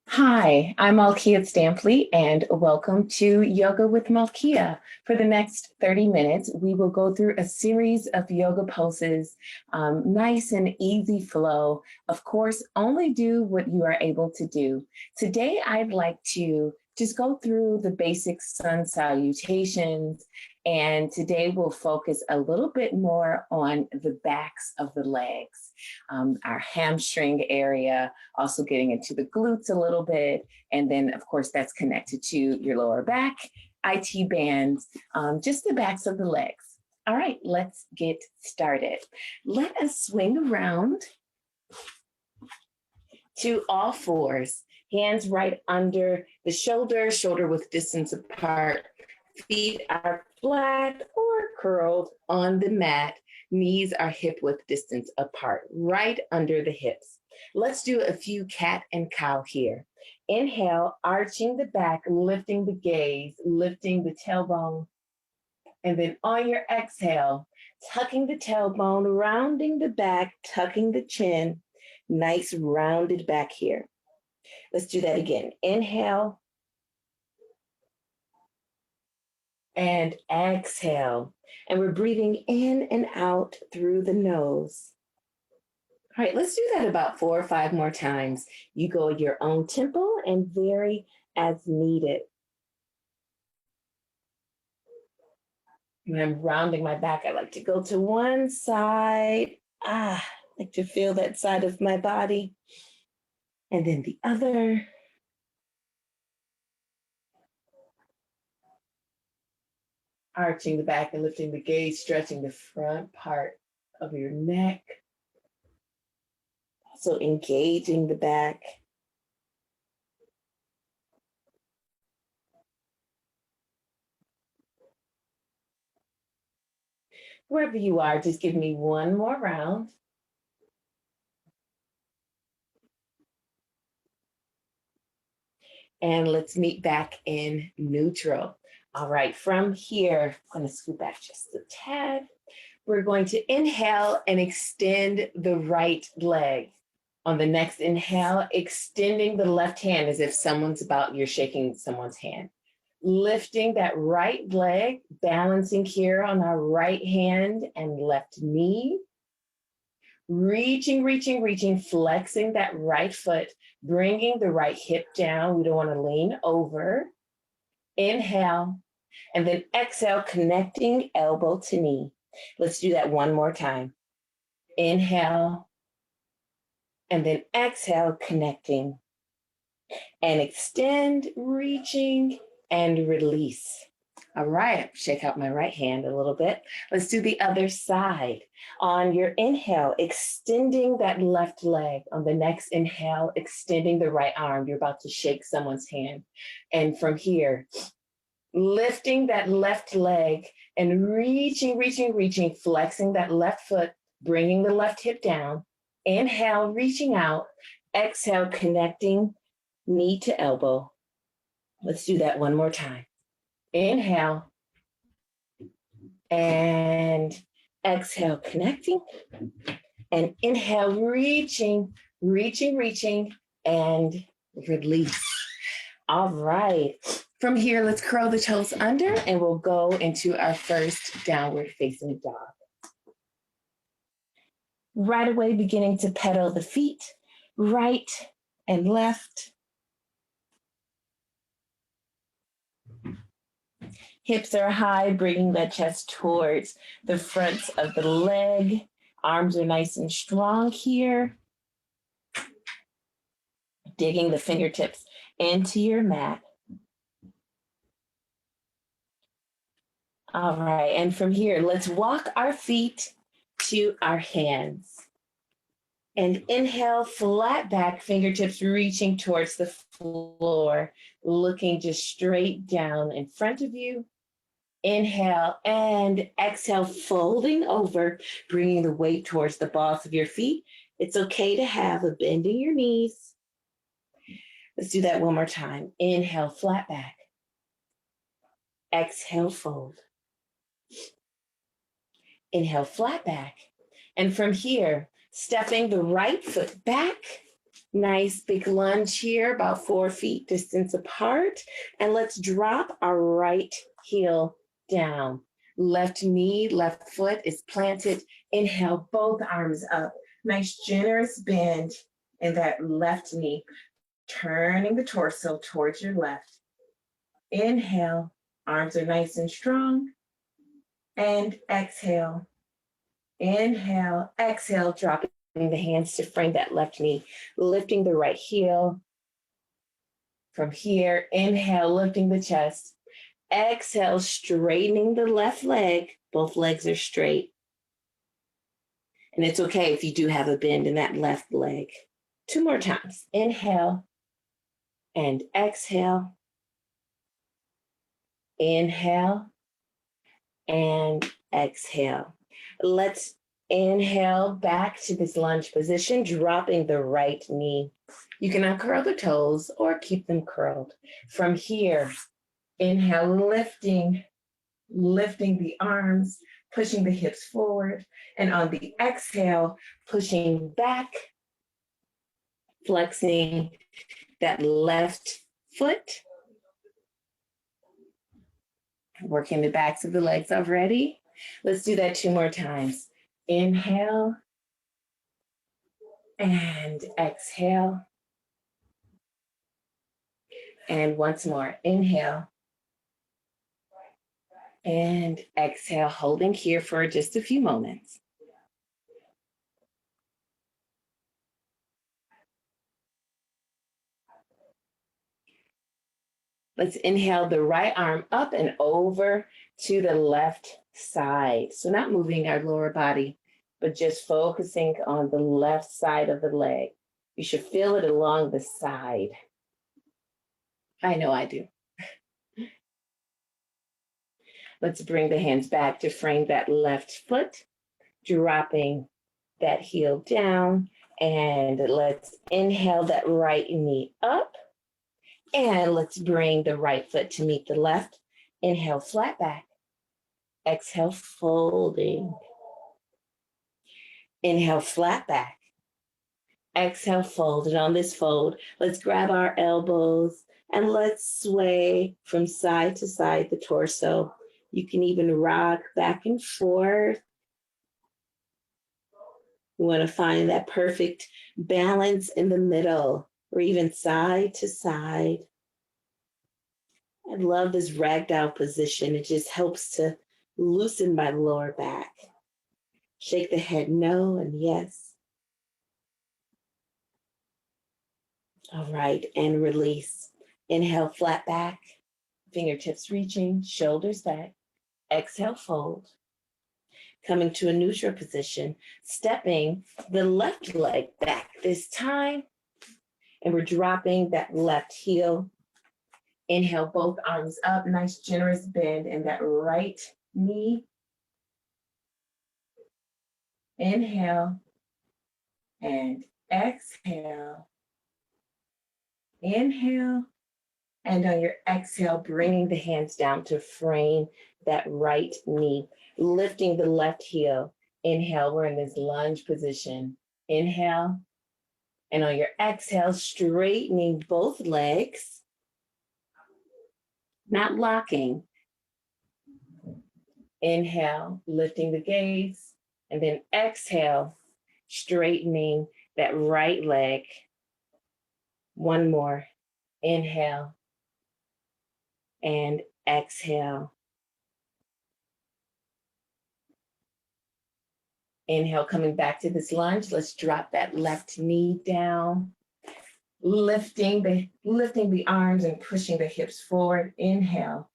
Hi, I'm Malkia Stampley, and welcome to Yoga with Malkia. For the next 30 minutes, we will go through a series of yoga poses, nice and easy flow. Of course, only do what you are able to do. Today, I'd like to just go through the basic sun salutations, and today we'll focus a little bit more on the backs of the legs, our hamstring area, also getting into the glutes a little bit. And then, of course, that's connected to your lower back, IT bands, just the backs of the legs. All right, let's get started. Let us swing around to all fours. Hands right under the shoulder width distance apart. Feet are flat or curled on the mat. Knees are hip width distance apart, right under the hips. Let's do a few cat and cow here. Inhale, arching the back, lifting the gaze, lifting the tailbone. And then on your exhale, tucking the tailbone, rounding the back, tucking the chin. Nice rounded back here. Let's do that again. Inhale and exhale. And we're breathing in and out through the nose. All right, let's do that about 4 or 5 more times. You go at your own tempo and vary as needed. When I'm rounding my back, I like to go to one side. I like to feel that side of my body. And then the other. Arching the back and lifting the gaze, stretching the front part of your neck. Also engaging the back. Wherever you are, just give me one more round. And let's meet back in neutral. All right, from here, I'm going to scoot back just a tad. We're going to inhale and extend the right leg. On the next inhale, extending the left hand as if you're shaking someone's hand. Lifting that right leg, balancing here on our right hand and left knee. Reaching, flexing that right foot, bringing the right hip down. We don't want to lean over. Inhale, and then exhale, connecting elbow to knee. Let's do that one more time. Inhale, and then exhale, connecting. And extend, reaching, and release. All right, shake out my right hand a little bit. Let's do the other side. On your inhale, extending that left leg. On the next inhale, extending the right arm. You're about to shake someone's hand. And from here, lifting that left leg and reaching, flexing that left foot, bringing the left hip down. Inhale, reaching out. Exhale, connecting knee to elbow. Let's do that one more time. Inhale and exhale, connecting. And inhale, reaching, and release. All right. From here, let's curl the toes under and we'll go into our first downward facing dog. Right away, beginning to pedal the feet, right and left. Hips are high, bringing that chest towards the front of the leg. Arms are nice and strong here. Digging the fingertips into your mat. All right, and from here, let's walk our feet to our hands. And inhale, flat back, fingertips reaching towards the floor, looking just straight down in front of you. Inhale and exhale, folding over, bringing the weight towards the balls of your feet. It's okay to have a bend in your knees. Let's do that one more time. Inhale, flat back. Exhale, fold. Inhale, flat back. And from here, Stepping the right foot back. Nice big lunge here, about 4 feet distance apart. And let's drop our right heel down. Left knee, left foot is planted. Inhale, both arms up. Nice generous bend in that left knee. Turning the torso towards your left. Inhale, arms are nice and strong. And exhale. Inhale, exhale, dropping the hands to frame that left knee. Lifting the right heel. From here, inhale, lifting the chest. Exhale, straightening the left leg. Both legs are straight. And it's okay if you do have a bend in that left leg. 2 more times. Inhale and exhale. Inhale and exhale. Let's inhale back to this lunge position, dropping the right knee. You can uncurl the toes or keep them curled. From here, inhale, lifting the arms, pushing the hips forward. And on the exhale, pushing back, flexing that left foot. Working the backs of the legs already. Let's do that 2 more times. Inhale and exhale. And once more, inhale and exhale, holding here for just a few moments. Let's inhale the right arm up and over to the left side. So not moving our lower body, but just focusing on the left side of the leg. You should feel it along the side. I know I do. Let's bring the hands back to frame that left foot, dropping that heel down. And let's inhale that right knee up. And let's bring the right foot to meet the left. Inhale, flat back. Exhale, folding. Inhale, flat back. Exhale, fold. And on this fold, let's grab our elbows and let's sway from side to side the torso. You can even rock back and forth. You want to find that perfect balance in the middle or even side to side. I love this ragdoll position. It just helps to loosen my lower back. Shake the head no and yes. All right, and release. Inhale, flat back, fingertips reaching, shoulders back. Exhale, fold. Coming to a neutral position, stepping the left leg back this time. And we're dropping that left heel. Inhale, both arms up, nice generous bend in that right knee. Inhale and exhale. Inhale, and on your exhale, bringing the hands down to frame that right knee, lifting the left heel. Inhale, we're in this lunge position. Inhale, and on your exhale, straightening both legs, not locking. Inhale, lifting the gaze, and then exhale, straightening that right leg. One more. Inhale and exhale. Inhale, coming back to this lunge. Let's drop that left knee down. Lifting the arms and pushing the hips forward. Inhale.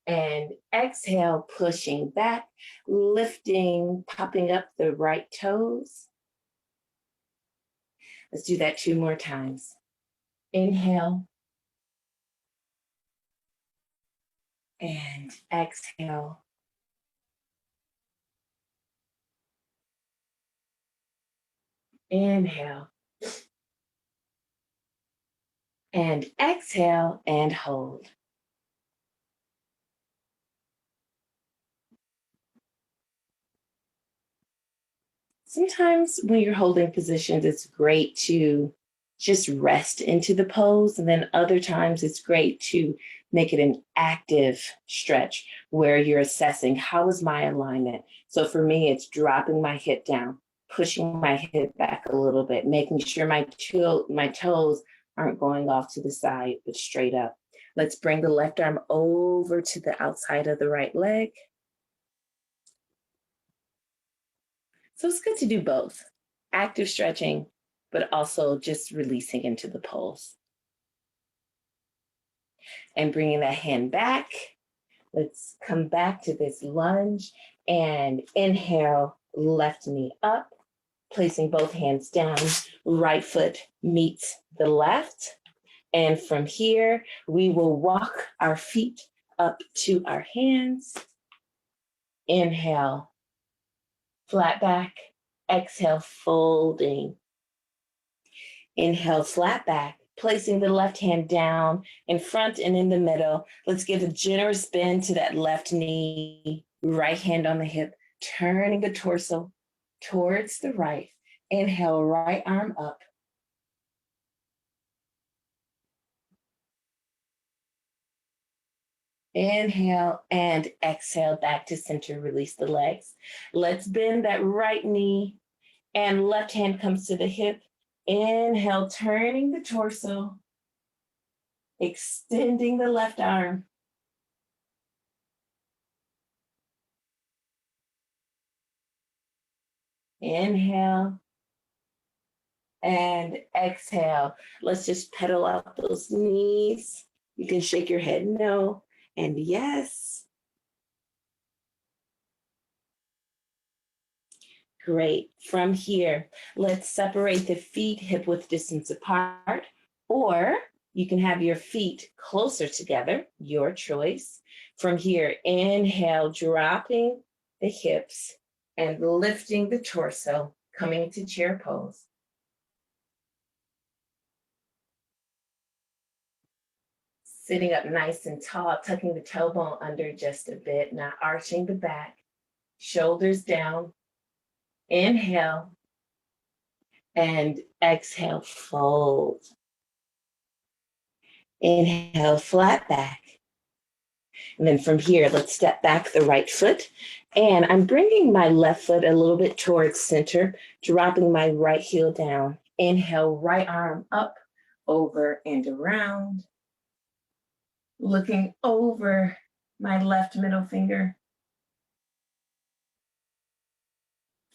And exhale, pushing back, lifting, popping up the right toes. Let's do that 2 more times. Inhale. And exhale. Inhale. And exhale and hold. Sometimes when you're holding positions, it's great to just rest into the pose. And then other times it's great to make it an active stretch where you're assessing how is my alignment. So for me, it's dropping my hip down, pushing my hip back a little bit, making sure my toes aren't going off to the side, but straight up. Let's bring the left arm over to the outside of the right leg. So it's good to do both, active stretching, but also just releasing into the pose. And bringing that hand back. Let's come back to this lunge and inhale, left knee up, placing both hands down, right foot meets the left. And from here, we will walk our feet up to our hands. Inhale, flat back. Exhale, folding. Inhale, flat back, placing the left hand down in front and in the middle. Let's give a generous bend to that left knee, right hand on the hip, turning the torso towards the right. Inhale, right arm up. Inhale and exhale back to center, release the legs. Let's bend that right knee and left hand comes to the hip. Inhale, turning the torso, extending the left arm. Inhale and exhale. Let's just pedal out those knees. You can shake your head no and yes. Great. From here, let's separate the feet hip width distance apart, or you can have your feet closer together, your choice. From here, inhale, dropping the hips and lifting the torso, coming to chair pose. Sitting up nice and tall, tucking the tailbone under just a bit, not arching the back, shoulders down. Inhale and exhale, fold. Inhale, flat back. And then from here, let's step back the right foot. And I'm bringing my left foot a little bit towards center, dropping my right heel down. Inhale, right arm up, over and around. Looking over my left middle finger.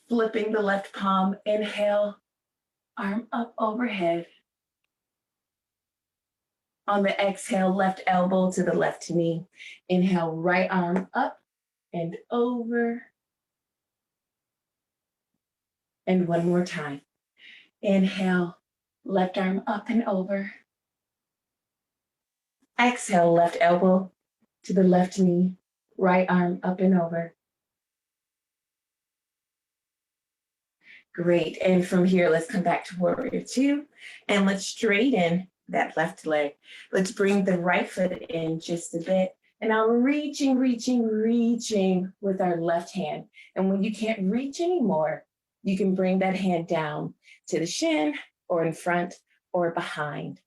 Flipping the left palm. Inhale, arm up overhead. On the exhale, left elbow to the left knee. Inhale, right arm up and over. And one more time. Inhale, left arm up and over. Exhale, left elbow to the left knee, right arm up and over. Great. And from here, let's come back to warrior two and let's straighten that left leg. Let's bring the right foot in just a bit. And now reaching with our left hand. And when you can't reach anymore, you can bring that hand down to the shin or in front or behind.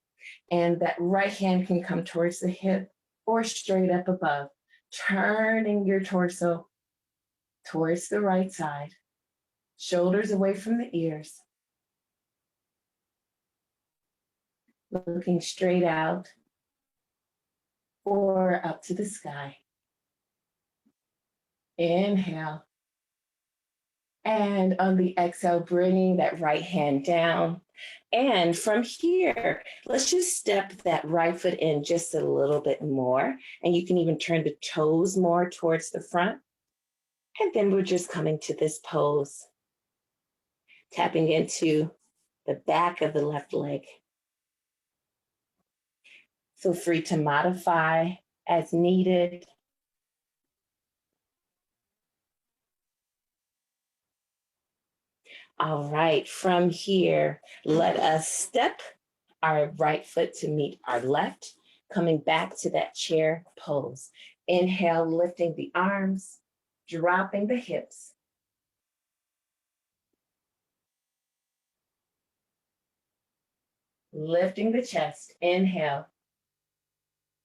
And that right hand can come towards the hip or straight up above, turning your torso towards the right side, shoulders away from the ears, looking straight out or up to the sky. Inhale. And on the exhale, bringing that right hand down. And from here, let's just step that right foot in just a little bit more. And you can even turn the toes more towards the front. And then we're just coming to this pose, tapping into the back of the left leg. Feel free to modify as needed. All right, from here, let us step our right foot to meet our left, coming back to that chair pose. Inhale, lifting the arms, dropping the hips. lifting the chest, inhale,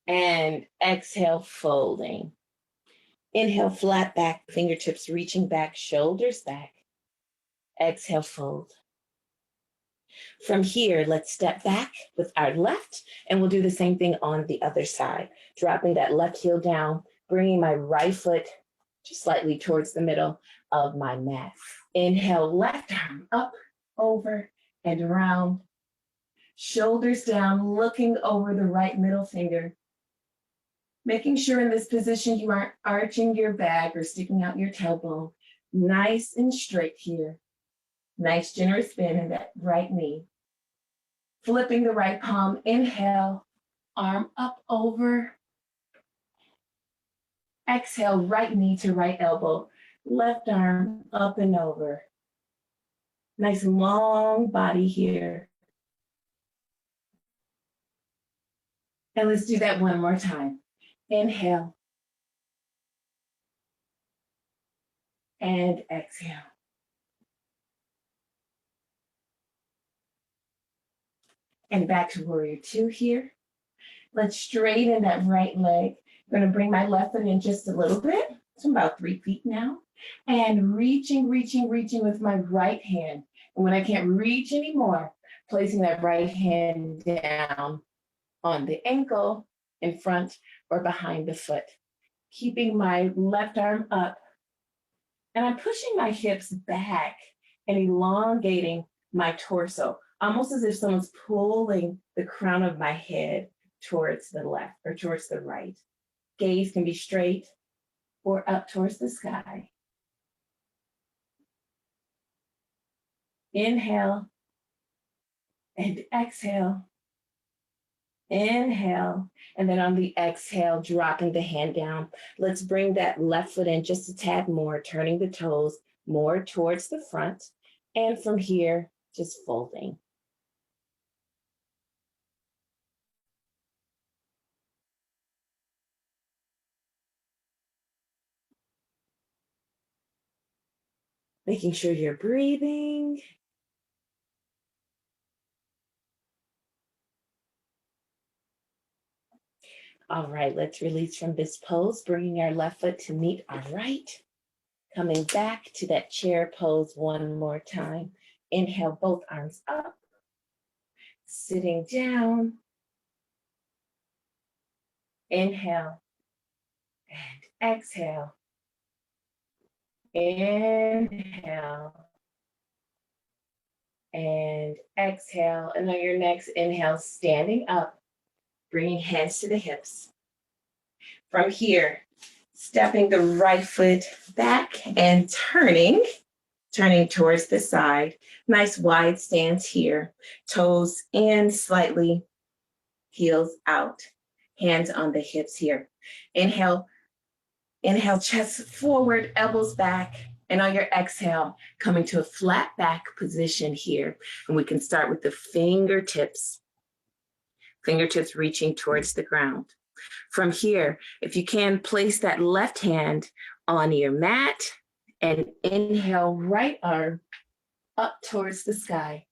and exhale, folding. Inhale, flat back, fingertips reaching back, shoulders back. Exhale, fold. From here, let's step back with our left, and we'll do the same thing on the other side. Dropping that left heel down, bringing my right foot just slightly towards the middle of my mat. Inhale, left arm up, over, and around. Shoulders down, looking over the right middle finger. Making sure in this position you aren't arching your back or sticking out your tailbone. Nice and straight here. Nice generous bend in that right knee. Flipping the right palm, inhale, arm up over. Exhale, right knee to right elbow, left arm up and over. Nice long body here. And let's do that one more time. Inhale. And exhale. And back to warrior two here. Let's straighten that right leg. I'm gonna bring my left foot in just a little bit. So I'm about 3 feet now. And reaching with my right hand. And when I can't reach anymore, placing that right hand down on the ankle, in front or behind the foot. Keeping my left arm up. And I'm pushing my hips back and elongating my torso, almost as if someone's pulling the crown of my head towards the left or towards the right. Gaze can be straight or up towards the sky. Inhale and exhale. Inhale, and then on the exhale, dropping the hand down. Let's bring that left foot in just a tad more, turning the toes more towards the front. And from here, just folding. Making sure you're breathing. All right, let's release from this pose, bringing our left foot to meet our right. Coming back to that chair pose one more time. Inhale, both arms up. Sitting down. Inhale and exhale. Inhale and exhale. And on your next inhale, standing up. Bringing hands to the hips. From here, stepping the right foot back and turning towards the side. Nice wide stance here. Toes in slightly, heels out. Hands on the hips here. Inhale, chest forward, elbows back. And on your exhale, coming to a flat back position here. And we can start with the fingertips reaching towards the ground. From here, if you can, place that left hand on your mat and inhale, right arm up towards the sky.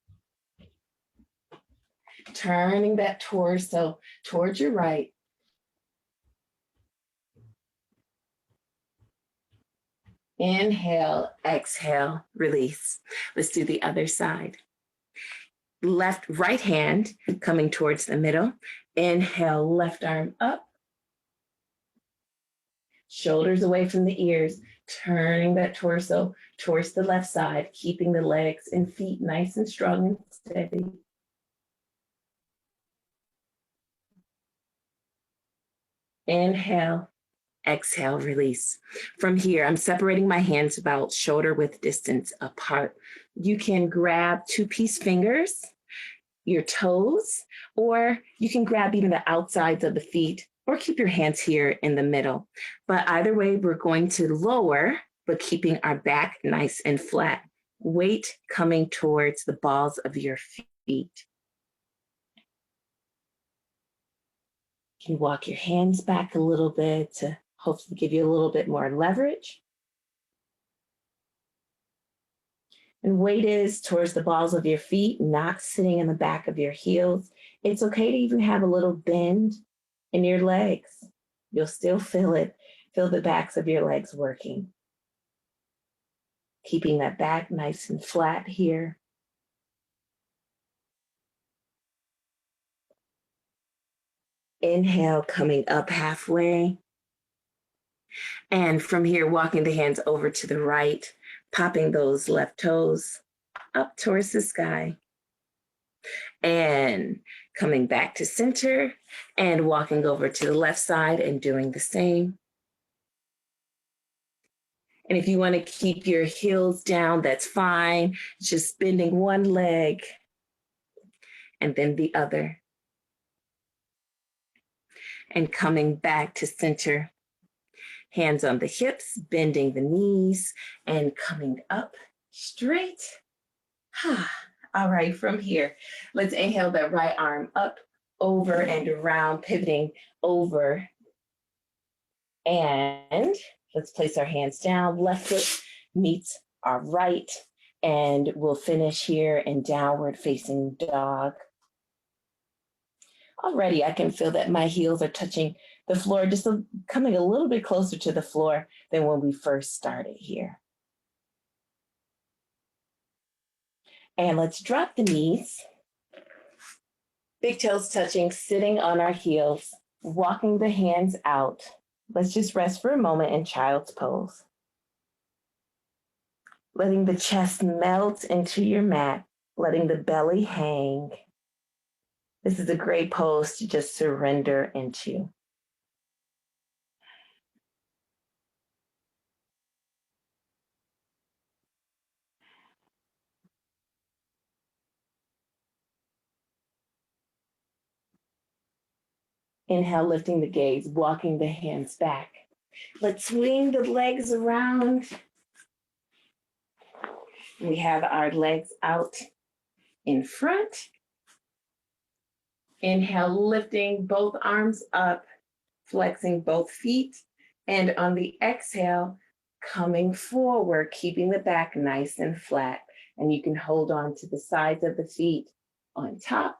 Turning that torso towards your right. Inhale, exhale, release. Let's do the other side. Right hand coming towards the middle. Inhale, left arm up. Shoulders away from the ears, turning that torso towards the left side, keeping the legs and feet nice and strong and steady. Inhale, exhale, release. From here, I'm separating my hands about shoulder width distance apart. You can grab 2-piece fingers, your toes, or you can grab even the outsides of the feet, or keep your hands here in the middle. But either way, we're going to lower, but keeping our back nice and flat. Weight coming towards the balls of your feet. You can walk your hands back a little bit to hopefully give you a little bit more leverage. And weight is towards the balls of your feet, not sitting in the back of your heels. It's okay to even have a little bend in your legs. You'll still feel it. Feel the backs of your legs working. Keeping that back nice and flat here. Inhale, coming up halfway. And from here, walking the hands over to the right, popping those left toes up towards the sky. And coming back to center and walking over to the left side and doing the same. And if you want to keep your heels down, that's fine. Just bending one leg and then the other. And coming back to center. Hands on the hips, bending the knees and coming up straight. All right, from here, let's inhale that right arm up, over and around, pivoting over. And let's place our hands down. Left foot meets our right. And we'll finish here in downward facing dog. Already, I can feel that my heels are touching the floor, just coming a little bit closer to the floor than when we first started here. And let's drop the knees. Big toes touching, sitting on our heels, walking the hands out. Let's just rest for a moment in child's pose. Letting the chest melt into your mat, letting the belly hang. This is a great pose to just surrender into. Inhale, lifting the gaze, walking the hands back. Let's swing the legs around. We have our legs out in front. Inhale, lifting both arms up, flexing both feet. And on the exhale, coming forward, keeping the back nice and flat. And you can hold on to the sides of the feet on top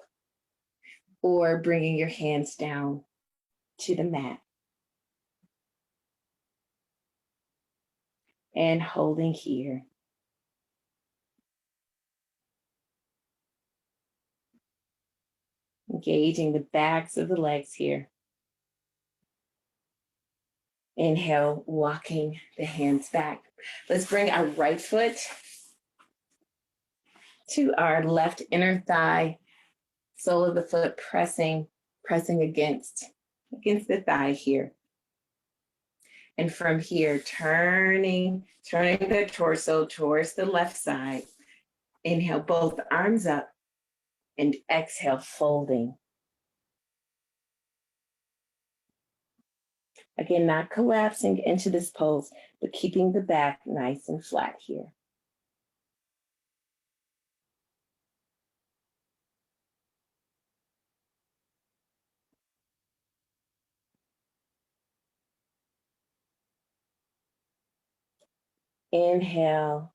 or bringing your hands down to the mat. And holding here. Engaging the backs of the legs here. Inhale, walking the hands back. Let's bring our right foot to our left inner thigh, sole of the foot pressing against the thigh here. And from here, turning the torso towards the left side. Inhale, both arms up, and exhale, folding. Again, not collapsing into this pose, but keeping the back nice and flat here. Inhale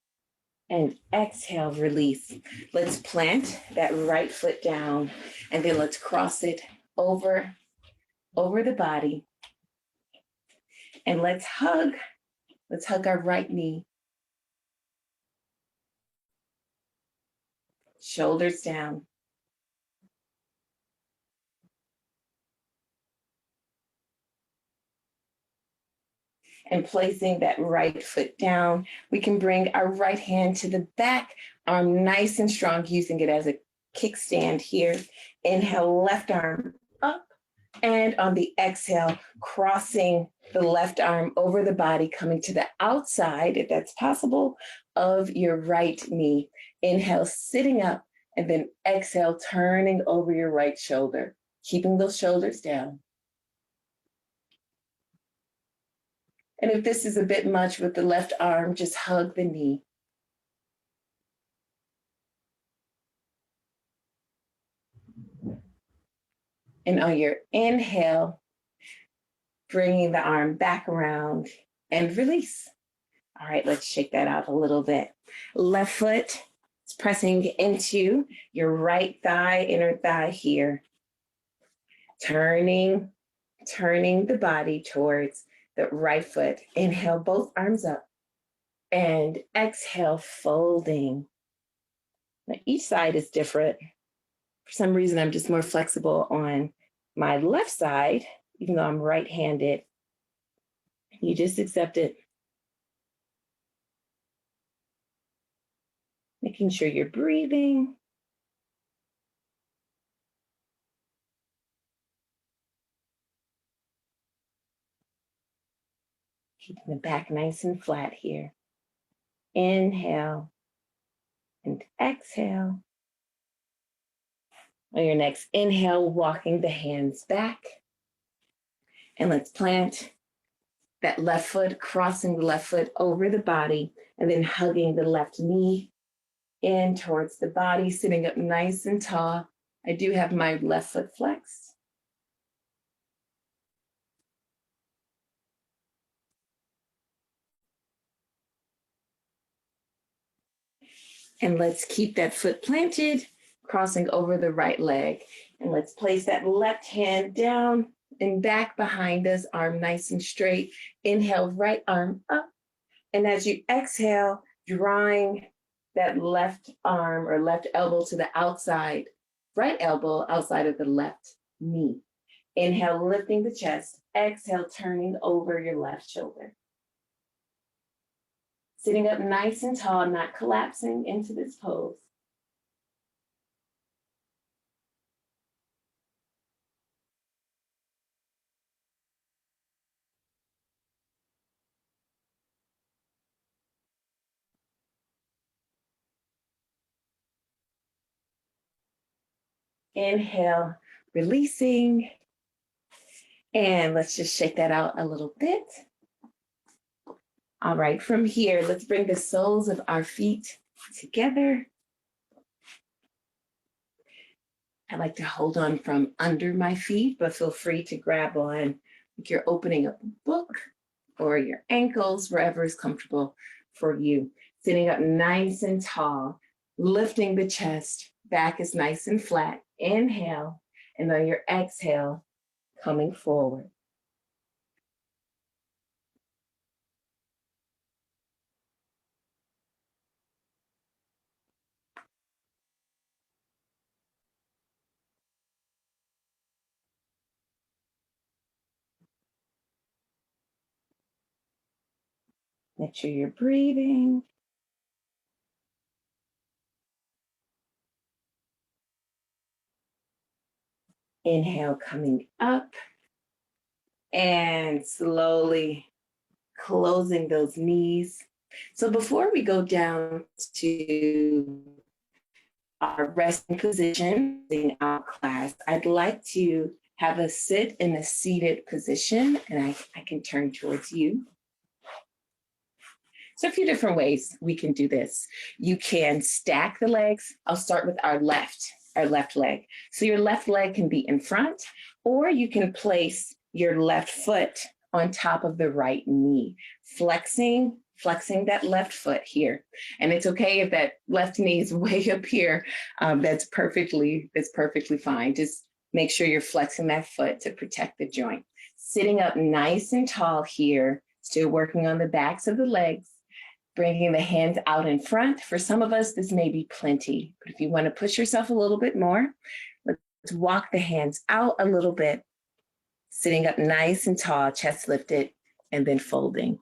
and exhale, release. Let's plant that right foot down and then let's cross it over the body. And let's hug our right knee. Shoulders down. And placing that right foot down, we can bring our right hand to the back, arm nice and strong, using it as a kickstand here. Inhale, left arm up. And on the exhale, crossing the left arm over the body, coming to the outside, if that's possible, of your right knee. Inhale, sitting up, and then exhale, turning over your right shoulder, keeping those shoulders down. And if this is a bit much with the left arm, just hug the knee. And on your inhale, bringing the arm back around and release. All right, let's shake that out a little bit. Left foot is pressing into your right thigh, inner thigh here. Turning the body towards the right foot. Inhale, both arms up. And exhale, folding. Now, each side is different. For some reason, I'm just more flexible on my left side, even though I'm right-handed. You just accept it. Making sure you're breathing. Keeping the back nice and flat here. Inhale and exhale. On your next inhale, walking the hands back. And let's plant that left foot, crossing the left foot over the body, and then hugging the left knee in towards the body, sitting up nice and tall. I do have my left foot flexed. And let's keep that foot planted, crossing over the right leg. And let's place that left hand down and back behind us, arm nice and straight. Inhale, right arm up. And as you exhale, drawing that left arm or left elbow to the outside, right elbow outside of the left knee. Inhale, lifting the chest. Exhale, turning over your left shoulder. Sitting up nice and tall, not collapsing into this pose. Inhale, releasing. And let's just shake that out a little bit. All right, from here, let's bring the soles of our feet together. I like to hold on from under my feet, but feel free to grab on like you're opening up a book or your ankles, wherever is comfortable for you. Sitting up nice and tall, lifting the chest, back is nice and flat. Inhale, and on your exhale, coming forward. Make sure you're breathing. Inhale, coming up, and slowly closing those knees. So before we go down to our resting position in our class, I'd like to have us sit in a seated position, and I can turn towards you. So a few different ways we can do this. You can stack the legs. I'll start with our left leg. So your left leg can be in front, or you can place your left foot on top of the right knee, flexing that left foot here. And it's okay if that left knee is way up here. That's perfectly fine. Just make sure you're flexing that foot to protect the joint. Sitting up nice and tall here, still working on the backs of the legs. Bringing the hands out in front. For some of us, this may be plenty, but if you want to push yourself a little bit more, let's walk the hands out a little bit, sitting up nice and tall, chest lifted, and then folding.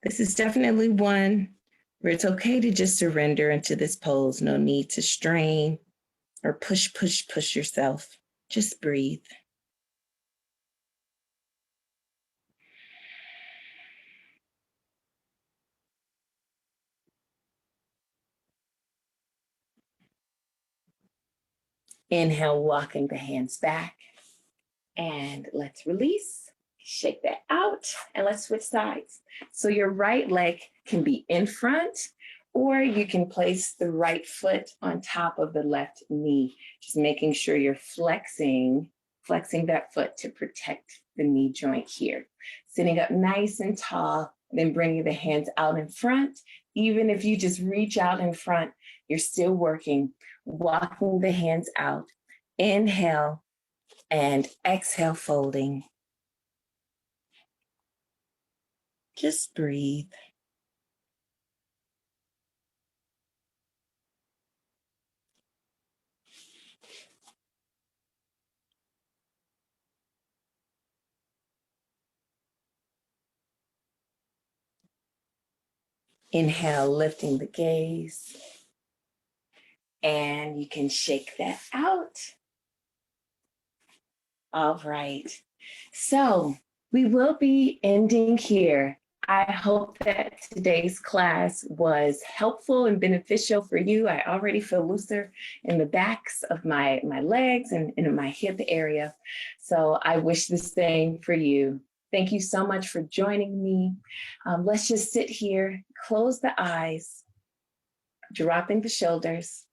This is definitely one where it's okay to just surrender into this pose. No need to strain or push yourself. Just breathe. Inhale, walking the hands back. And let's release. Shake that out and let's switch sides. So your right leg can be in front, or you can place the right foot on top of the left knee, just making sure you're flexing flexing that foot to protect the knee joint here. Sitting up nice and tall, then bringing the hands out in front. Even if you just reach out in front, you're still working, walking the hands out. Inhale and exhale, folding. Just breathe. Inhale, lifting the gaze. And you can shake that out. All right. So we will be ending here. I hope that today's class was helpful and beneficial for you. I already feel looser in the backs of my legs and in my hip area. So I wish the same for you. Thank you so much for joining me. Let's just sit here, close the eyes, dropping the shoulders,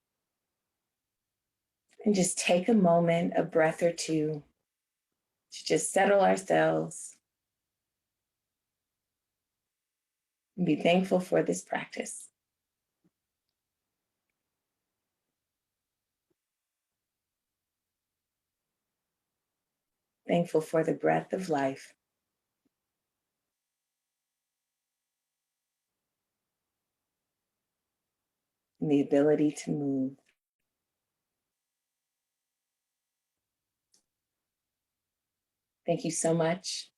and just take a moment, a breath or two, to just settle ourselves and be thankful for this practice. Thankful for the breath of life and the ability to move. Thank you so much,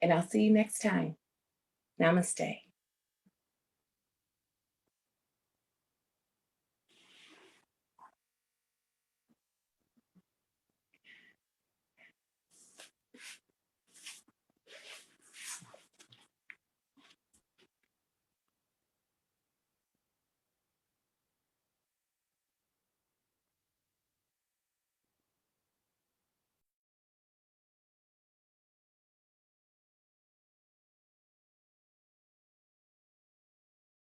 and I'll see you next time. Namaste.